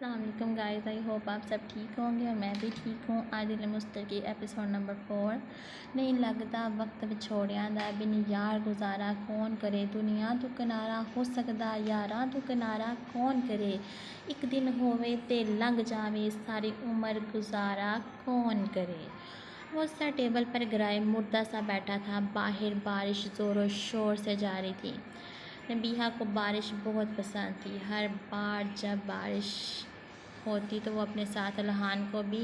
अस्सलाम वालेकुम guys, I hope आप सब ठीक होंगे और मैं भी ठीक हूँ। आज दिल मुस्तर की एपिसोड नंबर 4। नहीं लगता वक्त विछोड़ियां दा बिन यार गुजारा कौन करे, दुनिया तो किनारा हो सकदा यारा तो किनारा कौन करे, एक दिन होवे ते लंघ जावे सारी उम्र गुजारा कौन करे। वो सा टेबल पर गिराए मुर्दा सा बैठा था। बाहर बारिश ज़ोरों शोर से जा रही थी। नबीहा को बारिश बहुत पसंद थी। हर बार जब बारिश होती तो वो अपने साथ अल्हान को भी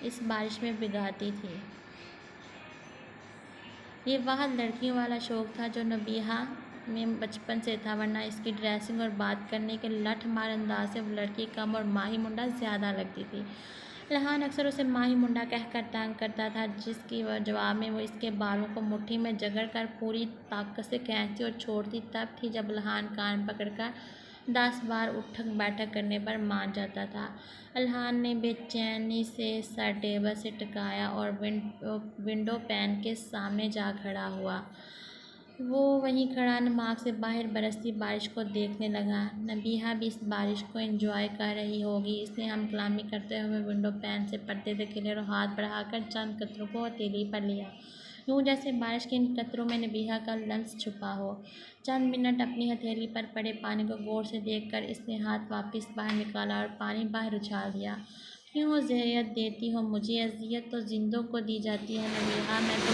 इस बारिश में भिगाती थी। ये वह लड़कियों वाला शौक़ था जो नबीहा में बचपन से था, वरना इसकी ड्रेसिंग और बात करने के लठ मार अंदाज से वो लड़की कम और माही मुंडा ज़्यादा लगती थी। अल्हान अक्सर उसे माही मुंडा कहकर तंग करता था, जिसकी जवाब में वो इसके बालों को मुट्ठी में जकड़ कर पूरी ताकत से खींचती और छोड़ती तब थी जब अल्हान कान पकड़कर 10 बार उठक बैठक करने पर मान जाता था। अल्हान ने बेचैनी से सर टेबल से टिकाया और विंडो पैन के सामने जा खड़ा हुआ। वो वहीं खड़ा नमाग से बाहर बरसती बारिश को देखने लगा। नबीहा भी इस बारिश को एंजॉय कर रही होगी, इसलिए हम कलामी करते हुए विंडो पैन से पर्दे से खिले और हाथ बढ़ाकर चंद कतरों को हथेली पर लिया, यूँ जैसे बारिश के इन कतरों में नबीहा का लफ्ज़ छुपा हो। चंद मिनट अपनी हथेली पर पड़े पानी को गौर से देखकर इसने हाथ वापस बाहर निकाला और पानी बाहर उछाल दिया। क्यों अज़ियत देती हो मुझे, अज़ियत तो जिंदों को दी जाती है नबीहा, मैं तो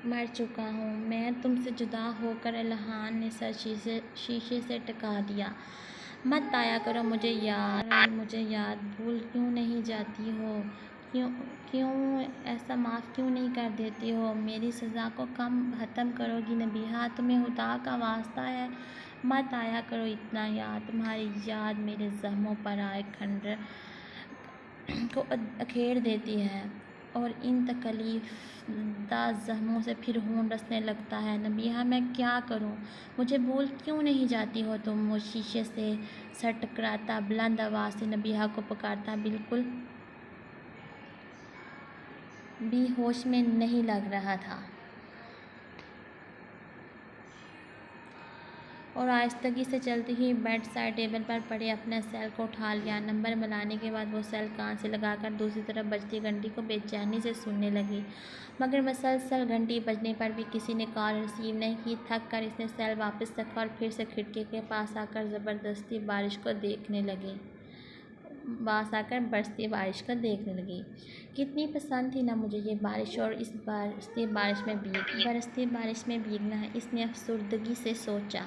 मर चुका हूँ, मैं तुमसे जुदा होकर। अल्हान ने सर शीशे से टका दिया। मत आया करो मुझे याद भूल क्यों नहीं जाती हो, क्यों ऐसा माफ़ क्यों नहीं कर देती हो, मेरी सज़ा को कम ख़त्म करोगी नबीहा, तुम्हें खुदा का वास्ता है मत आया करो इतना याद, तुम्हारी याद मेरे ज़ख्मों पर आए खंडर को अखेर देती है और इन तकलीफ़दा ज़ख्मों से फिर खून रसने लगता है। नबीहा मैं क्या करूं, मुझे भूल क्यों नहीं जाती हो तुम। वो शीशे से सर टकराता बुलंद आवाज़ से नबीहा को पुकारता बिल्कुल भी होश में नहीं लग रहा था और आहिस्तगी से चलती हुई बेड साइड टेबल पर पड़े अपने सेल को उठा लिया। नंबर मिलाने के बाद वो सेल कान से लगाकर दूसरी तरफ बजती घंटी को बेचैनी से सुनने लगी, मगर मुसलसल घंटी बजने पर भी किसी ने कॉल रिसीव नहीं की। थक कर इसने सेल वापस रखा और फिर से खिड़की के पास आकर ज़बरदस्ती बारिश को देखने लगी। कितनी पसंद थी ना मुझे ये बारिश और इस बरसती बारिश में भीगना, इसने अफसुर्दगी से सोचा।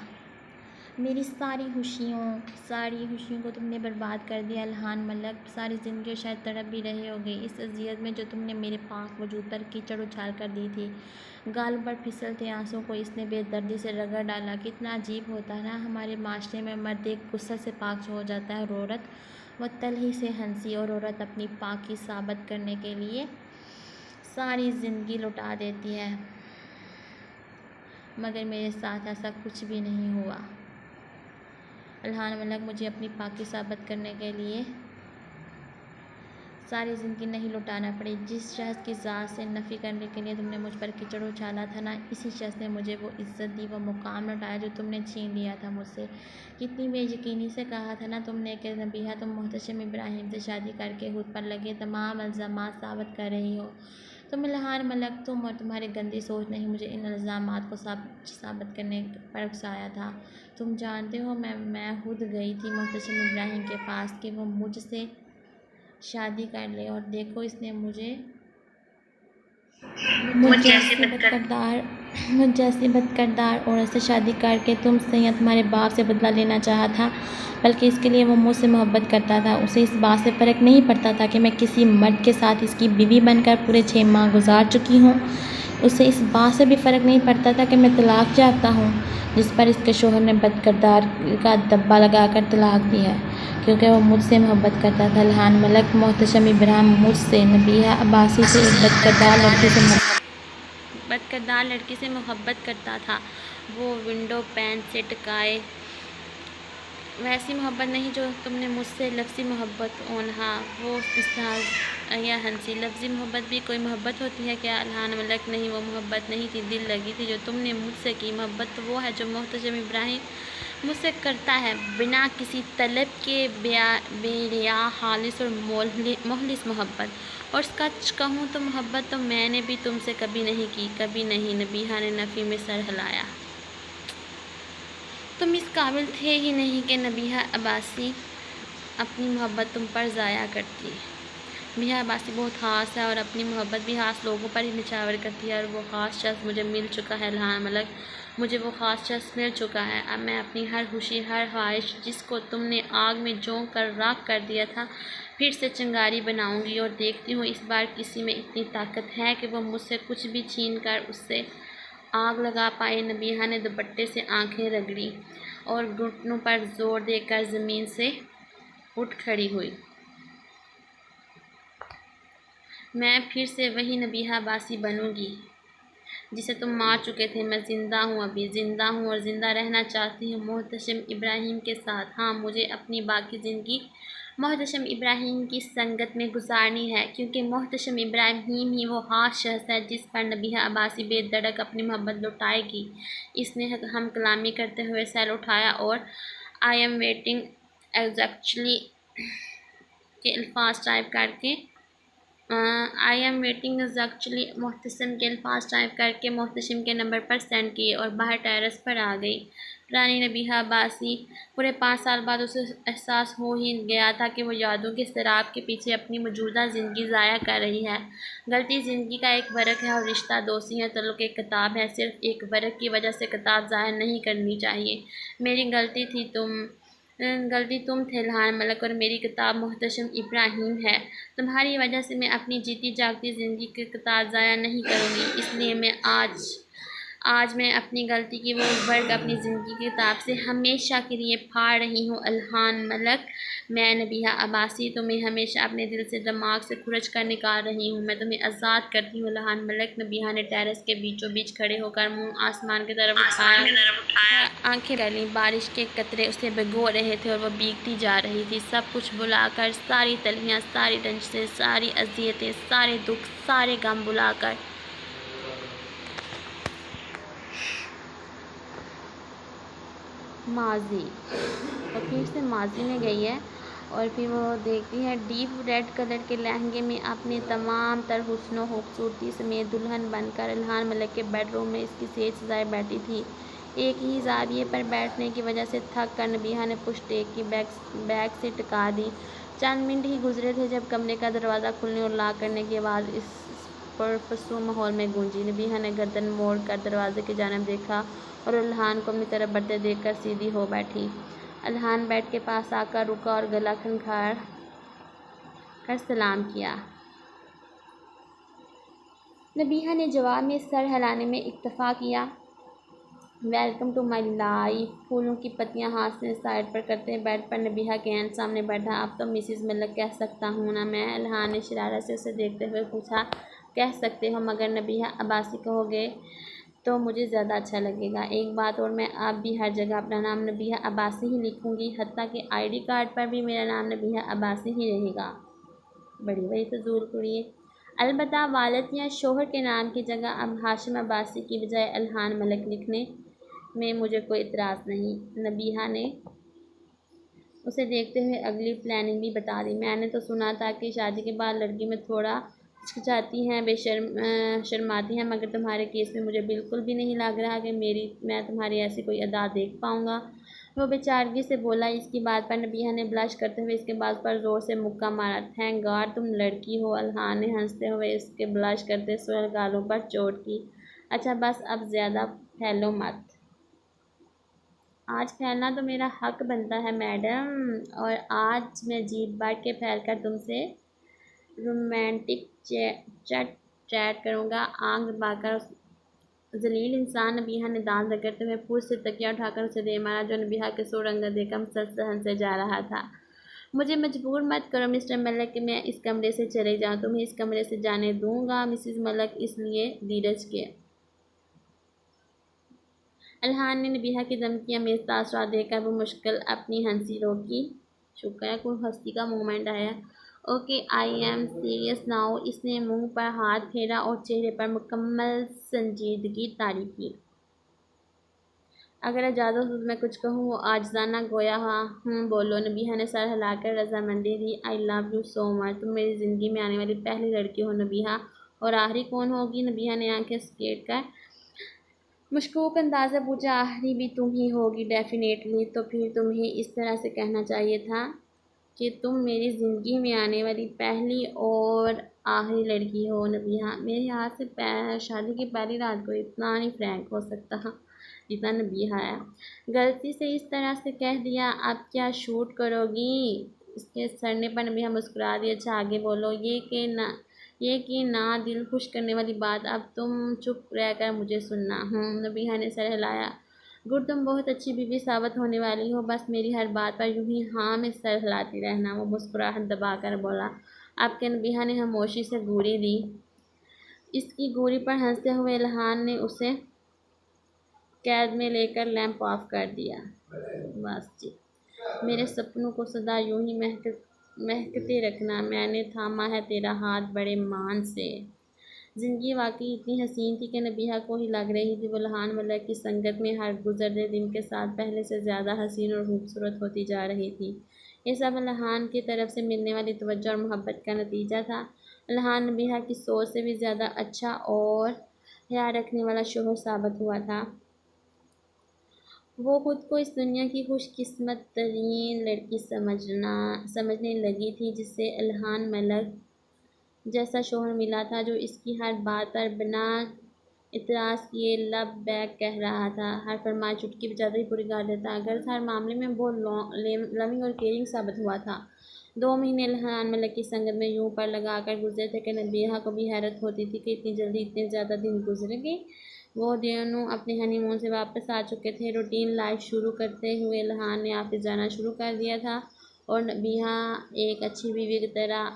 मेरी सारी खुशियों को तुमने बर्बाद कर दिया अल्हान मलक, सारी ज़िंदगी शायद तड़प भी रहे होगे इस अज़ियत में जो तुमने मेरे पाक वजूद पर कीचड़ उछाल कर दी थी। गाल पर फिसलते आंसू को इसने बेदर्दी से रगड़ डाला। कितना अजीब होता है ना, हमारे माशरे में मर्द एक गुस्सा से पाक हो जाता है और औरत वह तल ही से हंसी, और औरत अपनी पाकी साबित करने के लिए सारी ज़िंदगी लुटा देती है, मगर मेरे साथ ऐसा कुछ भी नहीं हुआ। अल्हान मलक, मुझे अपनी पाकी साबित करने के लिए सारी ज़िंदगी नहीं लुटाना पड़ी। जिस शख्स की ज़ात से नफ़ी करने के लिए तुमने मुझ पर कीचड़ उछाला था ना, इसी शख्स ने मुझे वो इज़्ज़त दी, वो मुकाम लौटाया जो तुमने छीन लिया था मुझसे। कितनी बेयकीनी से कहा था ना तुमने कि नबीहा तुम मोहतशम इब्राहिम से शादी करके खुद पर लगे तमाम इल्ज़ामात साबित कर रही हो। तुम अल्हान मलक, तुम और तुम्हारी गंदी सोच ने ही मुझे इन इल्ज़ामात को साबित करने पर उकसाया था। तुम जानते हो मैं खुद गई थी मोहतशम इब्राहिम के पास कि वो मुझसे शादी कर ले, और देखो इसने मुझे जैसे बदकिरदार औरत से शादी करके तुमसे या तुम्हारे बाप से बदला लेना चाहा था, बल्कि इसके लिए वो मुझसे मोहब्बत करता था। उसे इस बात से फ़र्क नहीं पड़ता था कि मैं किसी मर्द के साथ इसकी बीवी बनकर पूरे 6 माह गुजार चुकी हूँ। उसे इस बात से भी फ़र्क नहीं पड़ता था कि मैं तलाक चाहता हूँ, जिस पर इसके शोहर ने बदकिरदार का दब्बा लगाकर तलाक दिया, क्योंकि वो मुझसे मोहब्बत करता था। अल्हान मलक, मोहतशम इब्राहिम मुझसे, नबीहा अब्बासी से, एक बदकिरदार लड़की से मोहब्बत करता था। वो विंडो पैन से टकाए वैसी मोहब्बत नहीं जो तुमने मुझसे, लफ्ज़ी मोहब्बत ओनहा वो इस्ताज या हंसी। लफ्ज़ी मोहब्बत भी कोई मोहब्बत होती है क्या अल्हान मलक? नहीं, वो मोहब्बत नहीं थी, दिल लगी थी जो तुमने मुझसे की। मोहब्बत तो वो है जो मोहतशम इब्राहिम मुझसे करता है बिना किसी तलब के बेरिया खालिस और मोहलिस मोहब्बत। और सच कहूँ तो मोहब्बत तो मैंने भी तुमसे कभी नहीं की, कभी नहीं। नबीहा ने नफ़ी में सर हिलाया। तुम इस काबिल थे ही नहीं कि नबीहा अब्बासी अपनी मोहब्बत तुम पर ज़ाया करती। नबीहा अब्बासी बहुत ख़ास है और अपनी मोहब्बत भी ख़ास लोगों पर ही निछावर करती है, और वो ख़ास शख्स मुझे मिल चुका है इल्हान मलक। मुझे वो ख़ास शख्स मिल चुका है। अब मैं अपनी हर खुशी, हर ख्वाहिश, जिसको तुमने आग में झोंक कर राख कर दिया था, फिर से चिंगारी बनाऊंगी। और देखती हूँ इस बार किसी में इतनी ताकत है कि वो मुझसे कुछ भी छीन कर उससे आग लगा पाए। नबीहा ने दुपट्टे से आंखें रगड़ी और घुटनों पर जोर देकर ज़मीन से उठ खड़ी हुई। मैं फिर से वही नबीहा अब्बासी बनूंगी जिसे तुम मार चुके थे। मैं ज़िंदा हूँ, अभी ज़िंदा हूँ और ज़िंदा रहना चाहती हूँ मोहतशम इब्राहिम के साथ। हाँ, मुझे अपनी बाकी ज़िंदगी मोहतशम इब्राहिम की संगत में गुजारनी है, क्योंकि मोहतशम इब्राहिम ही वो ख़ास शख्स है जिस पर नबीहा अब्बासी बेधड़क अपनी मोहब्बत लुटाएगी। इसने हम कलामी करते हुए सैल उठाया और आई एम वेटिंग एग्जैक्टली के अल्फाज टाइप करके आई एम वेटिंग एक्चुअली मोहतसम के अल्फाज टाइप करके मोहतशम के नंबर पर सेंड किए और बाहर टेरेस पर आ गई। रानी नबीहा अब्बासी पूरे 5 साल बाद उसे एहसास हो ही गया था कि वो यादों के शराब के पीछे अपनी मौजूदा ज़िंदगी ज़ाया कर रही है। गलती ज़िंदगी का एक वर्क है और रिश्ता दोस्ती है, तल्लुक़ एक किताब है। सिर्फ एक वर्क की वजह से किताब ज़ाया नहीं करनी चाहिए। मेरी गलती तुम थे इल्हान मलक, और मेरी किताब मोहतशम इब्राहिम है। तुम्हारी वजह से मैं अपनी जीती जागती ज़िंदगी की किताब ज़ाया नहीं करूँगी। इसलिए मैं आज मैं अपनी गलती की वो वर्क अपनी ज़िंदगी की किताब से हमेशा के लिए फाड़ रही हूँ इल्हान मलक। मैं नबीहा अब्बासी तुम्हें हमेशा अपने दिल से, दिमाग से खुरच कर निकाल रही हूँ। मैं तुम्हें आज़ाद करती हूँ इल्हान मलक। नबीहा ने टेरेस के बीचों बीच खड़े होकर मुँह आसमान की तरफ उठाया। आंखें गली, बारिश के कतरे उसे भिगो रहे थे और वह भीगती जा रही थी। सब कुछ भुलाकर, सारी तलियाँ, सारी रंजिशें, सारी अज़ियतें, सारे दुख, सारे गम भुलाकर माजी, और फिर से माजी में गई है। और फिर वो देखती है डीप रेड कलर के लहंगे में अपने तमाम तर हुस्न व खूबसूरती समेत दुल्हन बनकर इल्हान मलक के बेडरूम में इसकी सेज सजाए बैठी थी। एक ही ज़ाविये पर बैठने की वजह से थक कर नबीहा ने पुश्तैक की बैग से टिका दी। चंद मिनट ही गुजरे थे जब कमरे का दरवाज़ा खुलने और लॉक करने की आवाज़ इस पुरफसू माहौल में गूंजी। नबीहा ने गर्दन मोड़ कर दरवाजे की जानिब देखा और इल्हान को अपनी तरफ बढ़ते देखकर सीधी हो बैठी। इल्हान बेड के पास आकर रुका और गला खंखार कर सलाम किया। नबीहा ने जवाब में सर हिलाने में इक्तफ़ा किया। Welcome to my life. फूलों की पत्तियां हाथ से साइड पर करते बेड पर नबीहा के एंड सामने बैठा। अब तो मिसिज़ मलक कह सकता हूँ ना मैं? इल्हान ने शरारत से उसे देखते हुए पूछा। कह सकते हो, मगर नबीहा अब्बासी कहोगे तो मुझे ज़्यादा अच्छा लगेगा। एक बात और, मैं अब भी हर जगह अपना नाम नबीहा अब्बासी ही लिखूँगी, हत्ता कि ID कार्ड पर भी मेरा नाम नबीहा अब्बासी ही रहेगा। बड़ी बड़ी फजूल कुड़ी है। अलबत्ता वालिद या शोहर के नाम की जगह अब हाशिम अब्बासी की बजाय इल्हान मलक लिखने में मुझे कोई इतराज़ नहीं। नबीहा ने उसे देखते हुए अगली प्लानिंग भी बता दी। मैंने तो सुना था कि शादी के बाद लड़की में थोड़ा हिचकिचाती हैं, शर्माती हैं, मगर तुम्हारे केस में मुझे बिल्कुल भी नहीं लग रहा कि मैं तुम्हारी ऐसी कोई अदा देख पाऊँगा। वो बेचारगी से बोला। इसकी बात पर नबीहा ने ब्लश करते हुए इसके बात पर ज़ोर से मुक्का मारा। थैंक गॉड तुम लड़की हो। इल्हान ने हंसते हुए इसके ब्लश करते सुहेल गालों पर चोट की। अच्छा बस अब ज़्यादा फैलो मत। आज फैलना तो मेरा हक बनता है मैडम, और आज मैं जीत बांट के फैल कर तुमसे रोमांटिक चैट करूँगा। आंख दबाकर जलील इंसान नबीहा ने दांत रगड़ते हुए फूस से तकिया उठाकर उसे दे मारा, जो नबीहा के सुरंग देखकर मुसलसल से जा रहा था। मुझे मजबूर मत करो मिस्टर मलक कि मैं इस कमरे से चले जाऊँ। तुम्हें इस कमरे से जाने दूँगा मिसिज़ मलक, इसलिए धीरज के। इल्हान ने नबीहा की धमकियाँ में तासुरात देखकर वो मुश्किल अपनी हंसी रोकी। शुक्र है कोई हंसी का मोमेंट आया। Okay I am serious now. इसने मुंह पर हाथ फेरा और चेहरे पर मुकम्मल संजीदगी तारी की। अगर इजाज़त हो तो मैं कुछ कहूँ। वो आजिज़ाना गोया हाँ बोलो। नबीहा ने सर हिलाकर रजामंदी दी। I love you so much. तुम मेरी ज़िंदगी में आने वाली पहली लड़की हो नबीहा। और आखिरी कौन होगी? नबीहा ने आंखें सकेट कर मशकूक अंदाज से पूछा। आखिरी भी तुम ही होगी डेफिनेटली। तो फिर तुम्हें इस तरह से कहना चाहिए था कि तुम मेरी ज़िंदगी में आने वाली पहली और आखिरी लड़की हो नबीहा। मेरे हाथ से शादी की पहली रात को इतना नहीं फ्रैंक हो सकता जितना नबीहा है। गलती से इस तरह से कह दिया। अब क्या शूट करोगी? इसके सड़ने पर नबीहा मुस्कुरा दी। अच्छा आगे बोलो। ये कि ना दिल खुश करने वाली बात। अब तुम चुप रहकर मुझे सुनना। नबीहा ने सर हिलाया। गुड, तुम बहुत अच्छी बीवी साबित होने वाली हो। बस मेरी हर बात पर यूं ही हाँ में सर हिलाती रहना। वो मुस्कुराहट दबाकर बोला। आपके नबीहा ने खामोशी से घूरी दी। इसकी घूरी पर हंसते हुए इल्हान ने उसे कैद में लेकर लैंप ऑफ कर दिया। बस जी। मेरे सपनों को सदा यूं ही महकते रखना। मैंने थामा है तेरा हाथ बड़े मान से। ज़िंदगी वाकई इतनी हसीन थी कि नबीहा को ही लग रही थी वो लहान मलक की संगत में हर गुजरते दिन के साथ पहले से ज़्यादा हसीन और खूबसूरत होती जा रही थी। ये सब लहान की तरफ से मिलने वाली तवज्जो और मोहब्बत का नतीजा था। लहान नबीहा की सोच से भी ज़्यादा अच्छा और ख्याल रखने वाला शोहर साबित हुआ था। वो खुद को इस दुनिया की खुशकिस्मत तरीन लड़की समझने लगी थी जिससे इल्हान मलक जैसा शौहर मिला था जो इसकी हर बात पर बिना इतराज़ किए लबैक कह रहा था। हर फरमाइश चुटकी बजाते ही पूरी कर देता। गर्ल्स हर मामले में बहुत लविंग और केयरिंग साबित हुआ था। 2 महीने इल्हान मलक की संगत में यूं पर लगा कर गुजरे थे कि नबीहा को भी हैरत होती थी कि इतनी जल्दी इतने ज़्यादा दिन गुजर गए। वो दोनों अपने हनीमून से वापस आ चुके थे। रूटीन लाइफ शुरू करते हुए इल्हान ने ऑफिस जाना शुरू कर दिया था और नबीहा एक अच्छी बीवी की तरह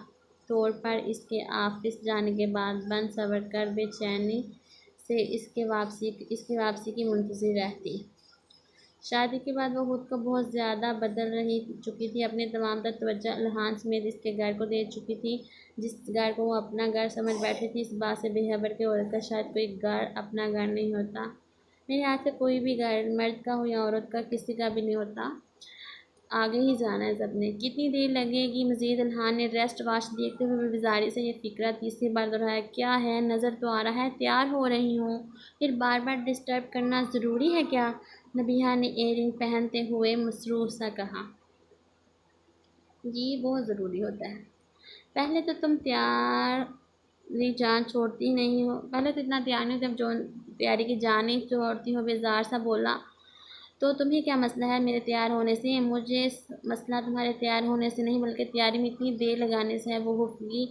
तौर पर इसके ऑफिस जाने के बाद बन सवर कर बेचैनी से इसकी वापसी की मुंतज़िर रहती। शादी के बाद वो खुद को बहुत ज़्यादा बदल रही चुकी थी। अपने तमाम तर तवज्जो इल्हान समेत इसके घर को दे चुकी थी। जिस घर को वो अपना घर समझ बैठी थी। इस बात से बेखबर कि औरत का शायद कोई घर अपना घर नहीं होता। मेरे हाथ से कोई भी घर, मर्द का हो या औरत का, किसी का भी नहीं होता। आगे ही जाना है सबने। कितनी देर लगेगी मज़ीद? इल्हान ने रेस्ट वॉच देखते हुए बेजारी से यह फ़िक्रा तीसरी बार दोहराया। क्या है? नज़र तो आ रहा है तैयार हो रही हूँ। फिर बार बार डिस्टर्ब करना ज़रूरी है क्या? नबीहा ने इयररिंग पहनते हुए मसरूफ़ सा कहा। जी बहुत ज़रूरी होता है। पहले तो तुम तैयारी जान छोड़ती नहीं हो। पहले तो इतना तैयार नहीं हो, जब जो तैयारी की जान ही छोड़ती हो। बेजार सा बोला। तो तुम्हें क्या मसला है मेरे तैयार होने से? मुझे मसला तुम्हारे तैयार होने से नहीं बल्कि तैयारी में इतनी देर लगाने से है। वो हुफ्गी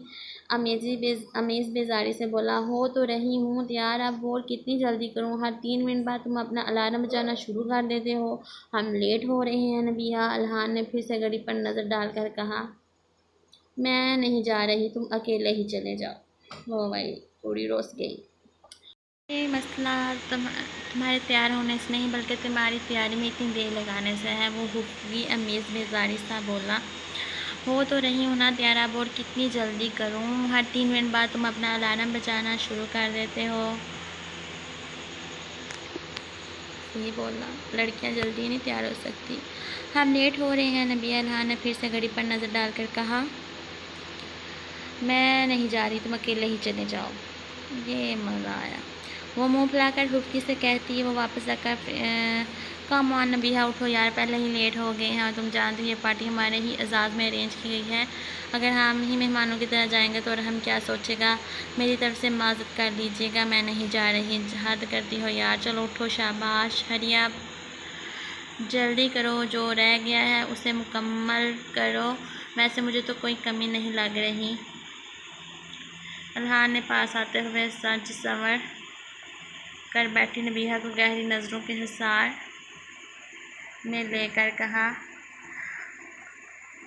अमेज़ बेजारी से बोला। हो तो रही हूँ तैयार, अब और कितनी जल्दी करूँ? हर 3 मिनट बाद तुम अपना अलार्म बजाना शुरू कर देते हो। हम लेट हो रहे हैं नबीहा। इल्हान ने फिर से घड़ी पर नज़र डालकर कहा। मैं नहीं जा रही, तुम अकेले ही चले जाओ। ओ भाई पूरी रोस गई। ये मसला तुम्हारे तैयार होने से नहीं बल्कि तुम्हारी तैयारी में इतनी देर लगाने से है। वो हुफ्गी अमेज़ बेजारी सा बोला। हो तो रही हूँ ना तैयार, अब और कितनी जल्दी करूँ? हर 3 मिनट बाद तुम अपना अलार्म बजाना शुरू कर देते हो। ये बोला। लड़कियाँ जल्दी नहीं तैयार हो सकती। हम लेट हो रहे हैं नबीहा। इल्हान ने फिर से घड़ी पर नज़र डालकर कहा। मैं नहीं जा रही, तुम अकेले ही चले जाओ। ये मज़ा आया। वो मुंह फुलाकर हुफ्की से कहती है। वो वापस आकर कम ऑन नबीहा उठो यार, पहले ही लेट हो गए हैं और तुम जानते हो ये पार्टी हमारे ही एजाज़ में अरेंज की गई है। अगर हम ही मेहमानों की तरह जाएंगे तो और हम क्या सोचेगा? मेरी तरफ से माज़रत कर लीजिएगा, मैं नहीं जा रही। हद करती हो यार। चलो उठो, शाबाश, हरी आप जल्दी करो, जो रह गया है उसे मुकम्मल करो। वैसे मुझे तो कोई कमी नहीं लग रही। इल्हान ने पास आते हुए सज संवर कर बैठी नबीहा को गहरी नज़रों के हिसार में लेकर कहा।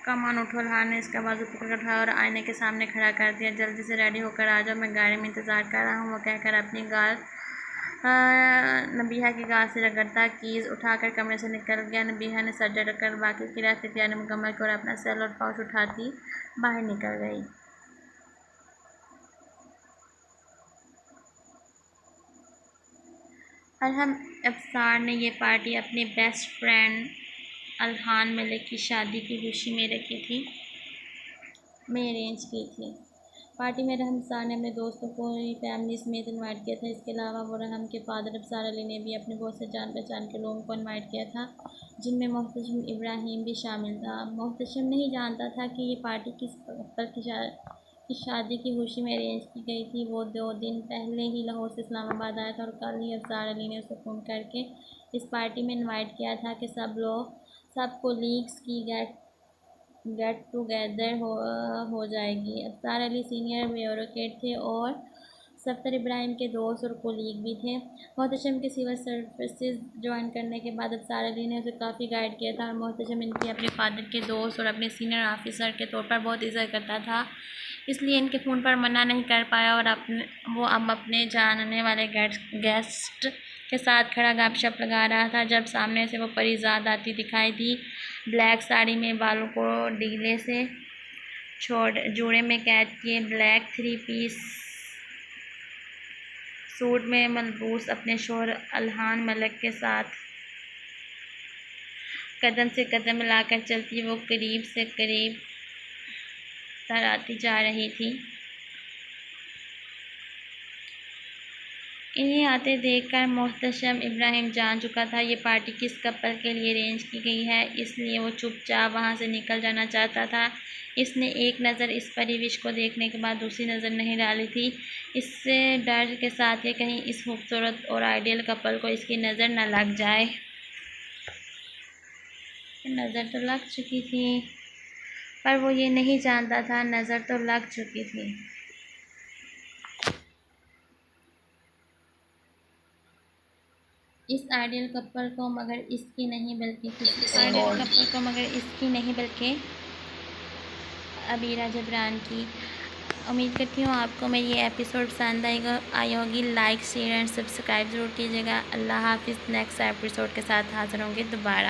कम ऑन उठो। इल्हान ने इसका बाजू पकड़ उठाया और आईने के सामने खड़ा कर दिया। जल्दी से रेडी होकर आ जाओ, मैं गाड़ी में इंतज़ार कर रहा हूँ। वो कहकर अपनी गाल नबीहा की गाल से रगड़ता कीज़ उठाकर कमरे से निकल गया। नबीहा ने सर झटक बाकी की रास्ते तैयारी मुकम्मल की और अपना सेल और पाउच उठाती बाहर निकल गई। अरहम अफसार ने ये पार्टी अपने बेस्ट फ्रेंड अल्हान मलिक की शादी की खुशी में अरेंज की थी। पार्टी में रहम अफसार ने अपने दोस्तों को फैमिली समेत इनवाइट किया था। इसके अलावा वो रहम के फादर अफसार अली ने भी अपने बहुत से जान पहचान के लोगों को इनवाइट किया था, जिनमें मोहतशम इब्राहिम भी शामिल था। मोहतशम नहीं जानता था कि ये पार्टी किस कपल की शादी की खुशी में अरेंज की गई थी। वो 2 दिन पहले ही लाहौर से इस्लामाबाद आया था और कल ही अफसार अली ने उसे फ़ोन करके इस पार्टी में इनवाइट किया था कि सब कोलीग्स की गेट टुगेदर हो जाएगी। अफसार अली सीनियर ब्यूरोक्रेट थे और सफ्तर इब्राहिम के दोस्त और कोलीग भी थे। मोहतशम के सिविल सर्विसेज ज्वाइन करने के बाद अफसार अली ने उसे काफ़ी गाइड किया था और मोहतशम इनकी अपने फादर के दोस्त और अपने सीनियर ऑफिसर के तौर पर बहुत इज़्ज़त करता था, इसलिए इनके फ़ोन पर मना नहीं कर पाया और वो अब अपने जानने वाले गेस्ट के साथ खड़ा गपशप लगा रहा था जब सामने से वो परीजाद आती दिखाई दी। ब्लैक साड़ी में बालों को डीले से जूड़े में कैद किए, ब्लैक 3 पीस सूट में मलबूस अपने शोहर अल्हान मलिक के साथ कदम से कदम मिलाकर चलती वो करीब से करीब तर आती जा रही थी। इन्हें आते देखकर मोहतशम इब्राहिम जान चुका था ये पार्टी किस कपल के लिए अरेंज की गई है, इसलिए वो चुपचाप वहाँ से निकल जाना चाहता था। इसने एक नज़र इस परिविश को देखने के बाद दूसरी नज़र नहीं डाली थी, इससे डर के साथ ही कहीं इस खूबसूरत और आइडियल कपल को इसकी नज़र न लग जाए। नज़र तो लग चुकी थी, पर वो ये नहीं जानता था नज़र तो लग चुकी थी। इस आइडियल कपल को मगर इसकी नहीं बल्कि अबीरा जबरान की। उम्मीद करती हूँ आपको मेरी ये एपिसोड पसंद आई होगी। लाइक शेयर एंड सब्सक्राइब ज़रूर कीजिएगा। अल्लाह हाफिज़। नेक्स्ट एपिसोड के साथ हाज़िर होंगे दोबारा।